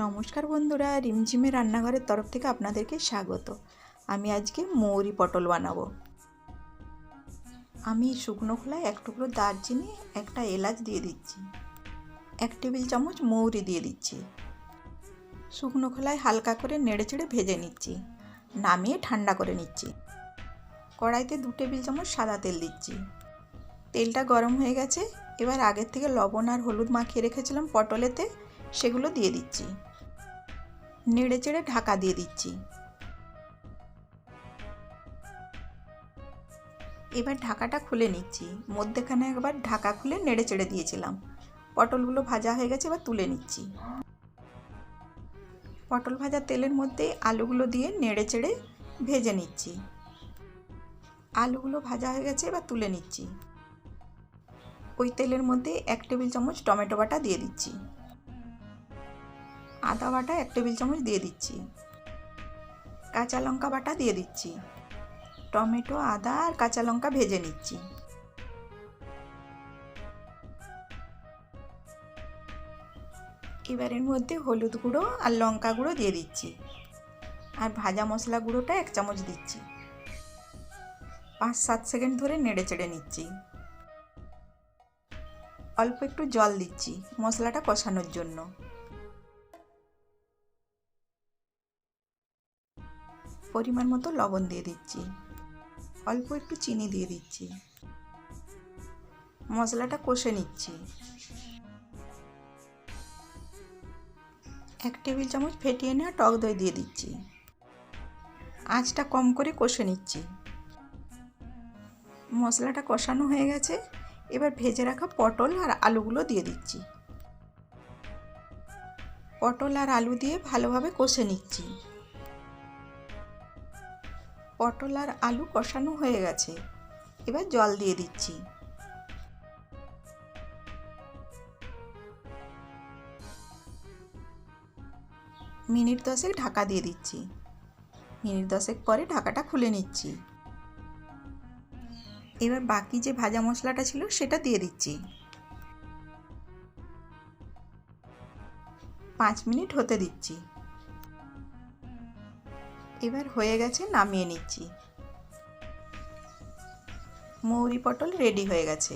নমস্কার বন্ধুরা, রিমঝিমের রান্নাঘরের তরফ থেকে আপনাদেরকে স্বাগত। আমি আজকে মৌরি পটল বানাবো। আমি শুকনো খোলায় এক টুকরো দারচিনি, একটা এলাচ দিয়ে দিচ্ছি, 1 টেবিল চামচ মৌরি দিয়ে দিচ্ছি। শুকনো খোলায় হালকা করে নেড়েচেড়ে ভেজে নিচ্ছি, নামিয়ে ঠান্ডা করে নিচ্ছি। কড়াইতে 2 টেবিল চামচ সাদা তেল দিচ্ছি। তেলটা গরম হয়ে গেছে। এবার আগের থেকে লবণ আর হলুদ মাখিয়ে রেখেছিলাম পটলেতে, সেগুলো দিয়ে দিচ্ছি। নেড়েচেড়ে ঢাকা দিয়ে দিচ্ছি। এবার ঢাকাটা খুলে নিচ্ছি। মধ্যেখানে একবার ঢাকা খুলে নেড়েচেড়ে দিয়েছিলাম। পটলগুলো ভাজা হয়ে গেছে, এবার তুলে নিচ্ছি। পটল ভাজা তেলের মধ্যে আলুগুলো দিয়ে নেড়েচেড়ে ভেজে নিচ্ছি। আলুগুলো ভাজা হয়ে গেছে, এবার তুলে নিচ্ছি। ওই তেলের মধ্যে 1 টেবিল চামচ টমেটো বাটা দিয়ে দিচ্ছি। আদা বাটা 1 টেবিল চামচ দিয়ে দিচ্ছি। কাঁচা লঙ্কা বাটা দিয়ে দিচ্ছি। টমেটো, আদা আর কাঁচা লঙ্কা ভেজে নিচ্ছি। এবারের মধ্যে হলুদ গুঁড়ো আর লঙ্কা গুঁড়ো দিয়ে দিচ্ছি, আর ভাজা মশলা গুঁড়োটা 1 চামচ দিচ্ছি। 5-7 সেকেন্ড ধরে নেড়েচেড়ে নিচ্ছি। অল্প একটু জল দিচ্ছি মশলাটা কষানোর জন্য। পরিমাণ মতো লবণ দিয়ে দিচ্ছি, অল্প একটু চিনি দিয়ে দিচ্ছি। মশলাটা কষে নিচ্ছি। 1 টেবিল চামচ ফেটিয়ে নেওয়া টক দই দিয়ে দিচ্ছি। আঁচটা কম করে কষে নিচ্ছি। মশলাটা কষানো হয়ে গেছে। এবার ভেজে রাখা পটল আর আলুগুলো দিয়ে দিচ্ছি। পটল আর আলু দিয়ে ভালোভাবে কষে নিচ্ছি। পটল আর আলু কষানো হয়ে গেছে। এবার জল দিয়ে দিচ্ছি। মিনিট 10 ঢাকা দিয়ে দিচ্ছি। মিনিট 10 পরে ঢাকাটা খুলে নিচ্ছি। এবার বাকি যে ভাজা মশলাটা ছিল সেটা দিয়ে দিচ্ছি। 5 মিনিট হতে দিচ্ছি। এবার হয়ে গেছে, নামিয়ে নিচ্ছি। মৌরি পটল রেডি হয়ে গেছে।